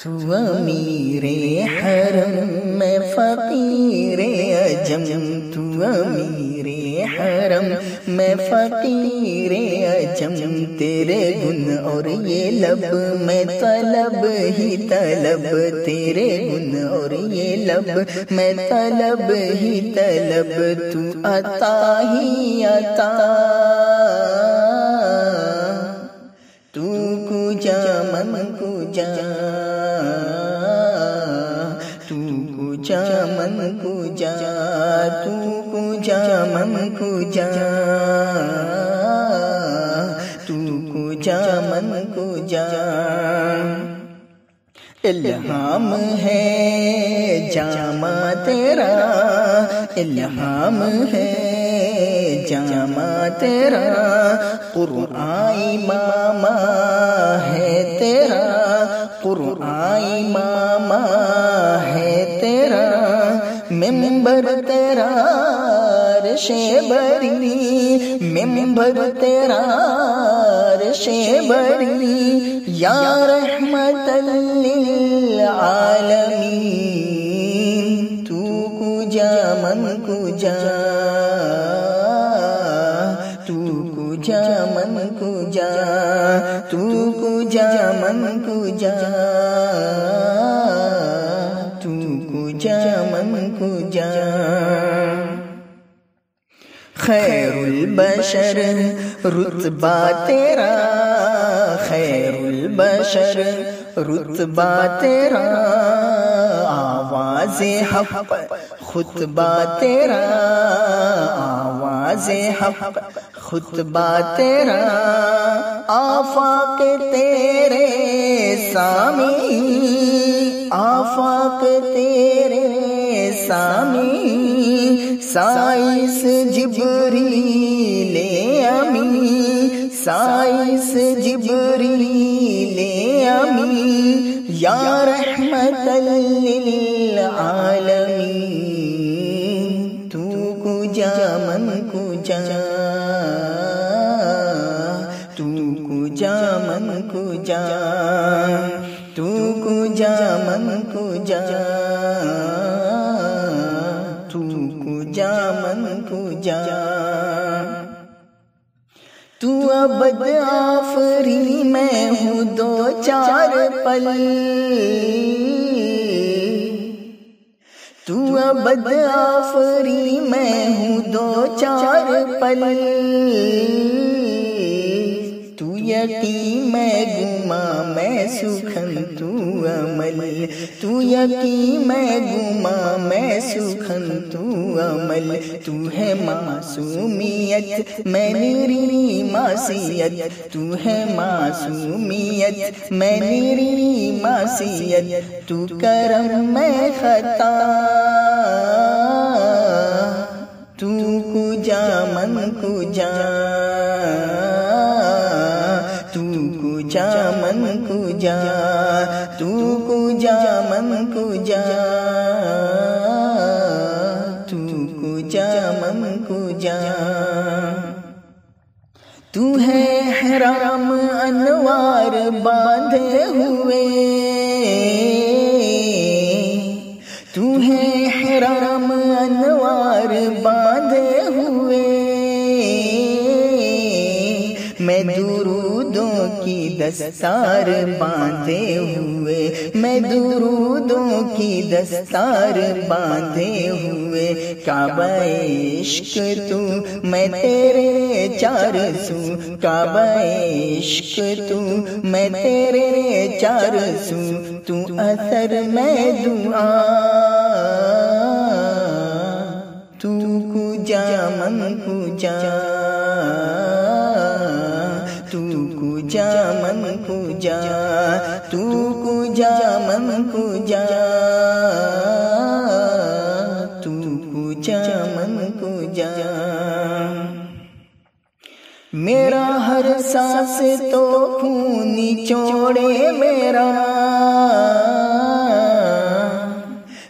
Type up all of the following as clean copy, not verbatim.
تو امیر حرم میں فقیر عجم، تو امیر حرم میں فقیر عجم، تیرے گن اور یہ لب میں طلب ہی طلب، تیرے گن اور یہ لب میں طلب ہی طلب، تو عطا ہی عطا، تو کجا من کجا، تو کجا من کجا، تو کجا من کجا، تو کجا من کجا، الہام ہے جامع تیرا، الہام ہے جامع تیرا، قرآن امام ہے تیرا، قرآن امام ہے تیرا، ممبر تیرا عرش بری، ممبر تیرا عرش بری، یا رحمت للعالمین، تو کجا من کجا، تو کجا من کجا، تو کجا من کجا، تو کجا من کجا، خیر البشر رتبہ تیرا، خیر البشر رتبہ تیرا، آواز حق خطبہ تیرا، آواز حق خطبہ تیرا، آفاق تیرے سامی، آفاق تیرے سامی، سائس جبریل امی، سائس جبریل امی، یا رحمت للعالمین، تو کجا من کجا، تو کجا من کجا، تو کجا من کجا، تو کجا من کجا، تو ابد آفری میں ہوں دو چار پل، تو ابد آفری میں ہوں دو چار پل، تو یقین میں گما میں سخن تو عمل، تو یقین میں گما میں سخن تو عمل، تو ہے معصومیت میں میری معصیت، تو ہے معصومیت میں میری معصیت، تو کرم میں خطا، تو کجا من کجا، تو کجا من کجا، تو کجا من کجا، تو کجا من کجا، تو ہے حرام انوار باندھے ہوئے، تو ہے حرام انوار باندھے ہوئے، میں درودوں کی دستار باندھے ہوئے، میں درودوں کی دستار باندھے ہوئے، کعبہ عشق تو میں تیرے چار سو، کعبہ عشق تو میں تیرے چار سو، تو اثر میں دعا، تو کجا من کجا، تو کجا من کجا، تو کجا من کجا، تو کجا من کجا، میرا ہر سانس تو خون چوڑے میرا،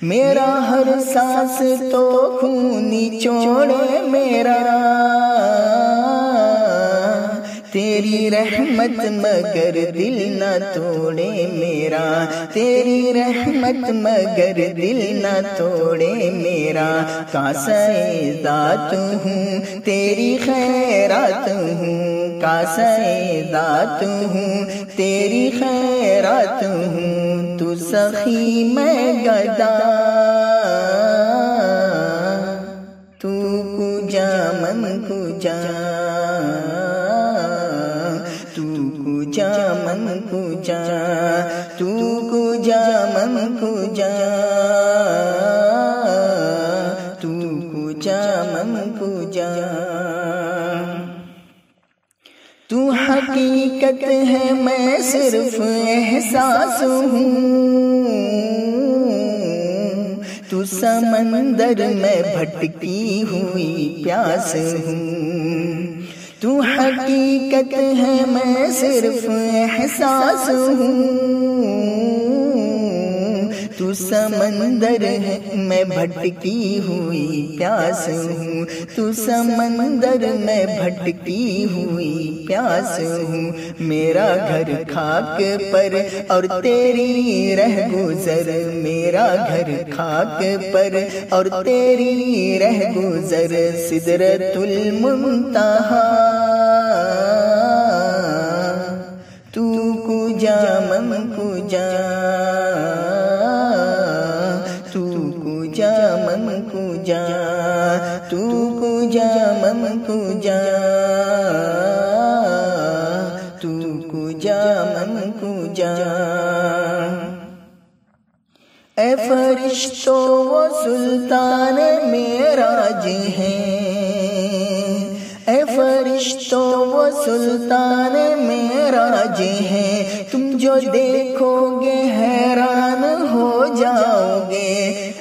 میرا ہر سانس تو خون چوڑے میرا، تیری رحمت مگر دل نہ توڑے میرا، میرا، تیری رحمت مگر دل نہ توڑے میرا، کاسہ ذات ہوں تیری خیرات ہوں، کاسہ ذات ہوں تیری خیرات ہوں، تو سخی میں گدا، تو کجا من کجا، تو کجا من کجا، تو کجا من کجا، تو کجا من کجا، تو حقیقت ہے میں صرف احساس ہوں، تو سمندر میں بھٹکی ہوئی پیاس ہوں، تو حقیقت ہے میں صرف احساس ہوں، تو سمندر ہے میں بھٹکی ہوئی پیاس ہوں، تو سمندر میں بھٹکی ہوئی پیاس ہوں، میرا گھر خاک پر اور تیری رہ گزر، میرا گھر خاک پر اور تیری رہ گزر، سدرۃ المنتہا، تو کجا من کجا، تو کجا من کجا، تو کجا من کجا، تو کجا من کجا، اے فرشتوں وہ سلطان معراج ہیں، اے فرشتوں وہ سلطان معراج ہیں، تم جو دیکھو گے حیران ہو جاؤ گے،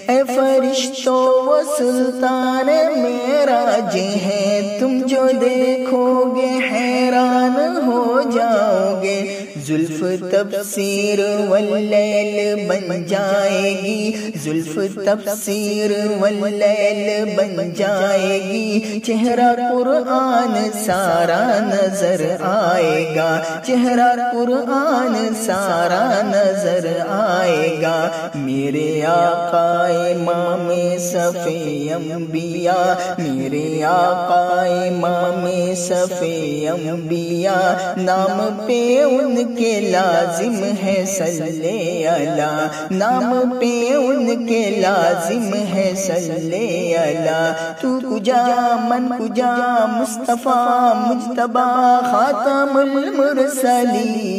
اے فرشتوں وہ سلطان معراج ہیں، تم جو دیکھو گے حیران ہو جاؤ گے، زلف تفسیر واللیل بن جائے گی، زلف تفسیر واللیل بن جائے گی، چہرہ قرآن سارا نظر آئے گا، چہرہ قرآن سارا نظر آئے گا، میرے آقا امام صفی انبیاء، میرے آقا امام صفی انبیاء، نام پہ ان کے لازم ہے صلی اللہ، نام پہ ان کے لازم ہے صلی اللہ، تو کجا من کجا، مصطفیٰ مجتبی خاتم المرسلین،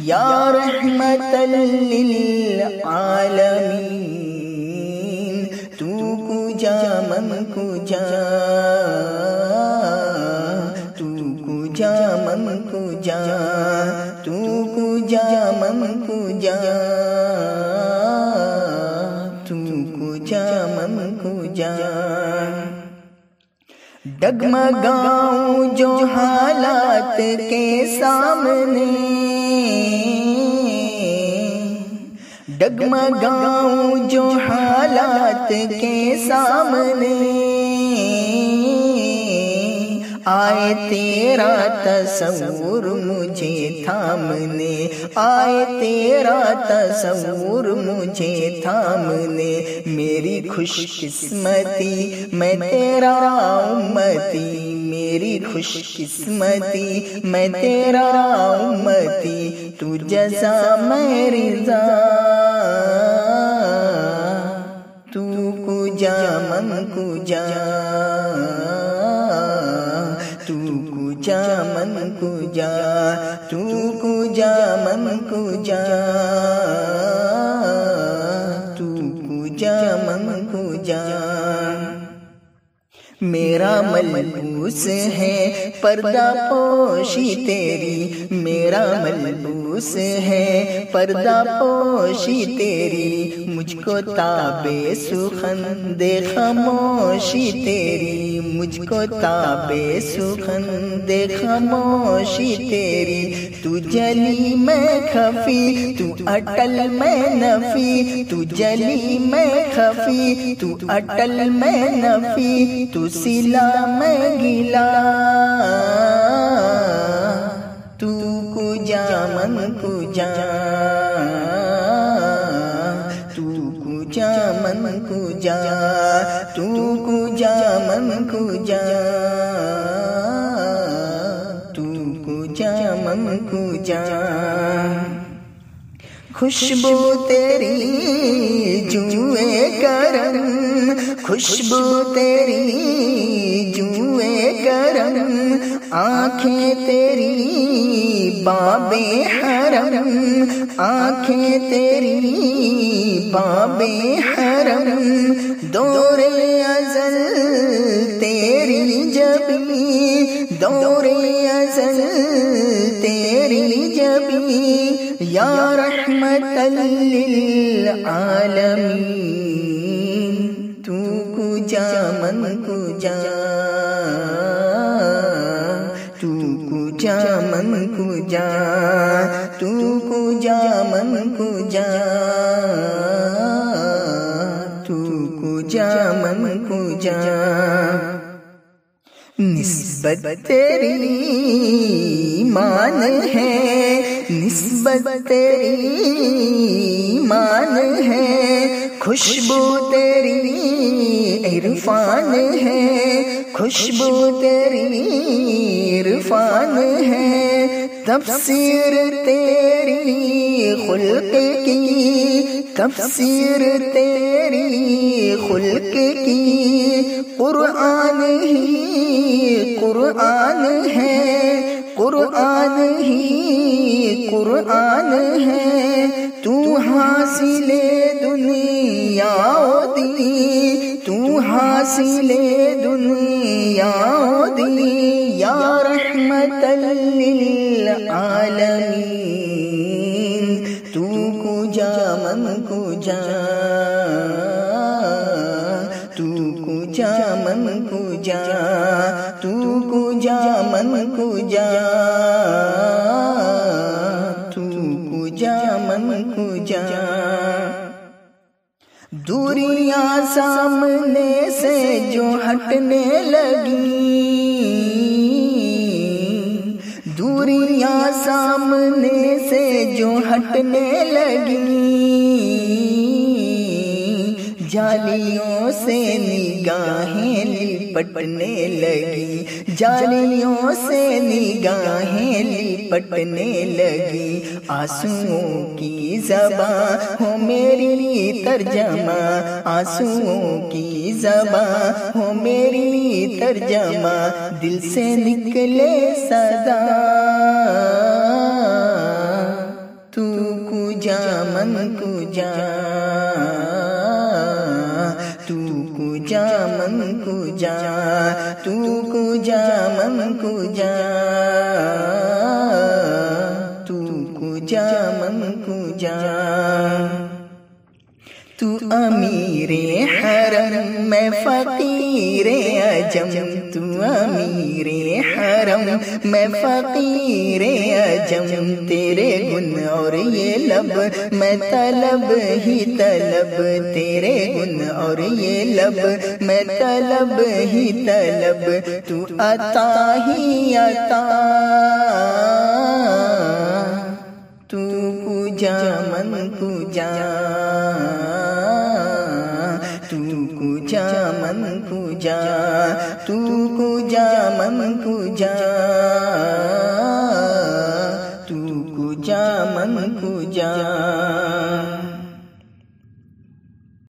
یا رحمت للعالمین، تو کجا من کجا، تو کجا من کجا، تو کجا من کجا، تو کجا من کجا، ڈگمگاؤں جو حالات کے سامنے، ڈگمگاؤں جو حالات کے سامنے، آئے تیرا تصور مجھے تھامنے، آئے تیرا تصور مجھے تھامنے، میری خوش قسمتی میں تیرا امتی، میری خوش قسمتی میں تیرا امتی، تو جزا میں رضا، تو کجا من کجا، تو کجا من کجا، تو کجا من کجا، تو کجا من کجا، میرا ملبوس ہے پردہ پوشی تیری، میرا ملبوس ہے پردہ پوشی تیری، مجھ کو تابے سخن دے خاموشی تیری، مجھ کو تابے سخن دے خاموشی تیری، تو جلی میں خفی تو اٹل میں نفی، تو جلی میں خفی تو اٹل میں نفی، تو سلا میں گلا، تو کجا من کجا تو کجا من کجا تو کجا من کجا تو کجا من کجا خوشبو تیری جوئے کرم خوشبو تیری جوئے کرم آنکھیں تیری باب حرم آنکھیں تیری باب حرم دور ازل تیری جبی دور ازل تیری جبی یا رحمت للعالمین تو کجا من کجا تو کجا من کجا تو کجا من کجا تو کجا من کجا نسبت تیری مان ہے نسبت تیری مان ہے خوشبو تیری عرفان ہے خوشبو تیری عرفان ہے تفسیر تیری خلق کی تفسیر تیری خلق کی قرآن ہی قرآن ہے قرآن ہی قرآن ہے تو حاصل دنیا دی تو حاصل دنیا دی یا رحمت للعالمین تو کجا من کجا تو کجا من کجا تو کجا من کجا تو کجا من کجا دوریاں سامنے سے جو ہٹنے لگی دوریاں سامنے سے جو ہٹنے لگی جالیوں سے نگاہیں لپٹنے لگی جالیوں سے نگاہیں لپٹنے لگی آنسوؤں کی زباں ہو میری ترجمہ آنسوؤں کی زباں ہو میری ترجمہ دل سے نکلے صدا تو کجا من کجا تو کجا من کجا تو کجا من کجا تو کجا من کجا تو امیر حرم میں فقیر عجم تو امیر حرم میں فقیر عجم تیرے گن اور یہ لب میں طلب ہی طلب تیرے گن اور یہ لب میں طلب ہی طلب تو عطا ہی عطا تو کجا من کجا تو کجا من کجا تو کجا من کجا تو کجا من کجا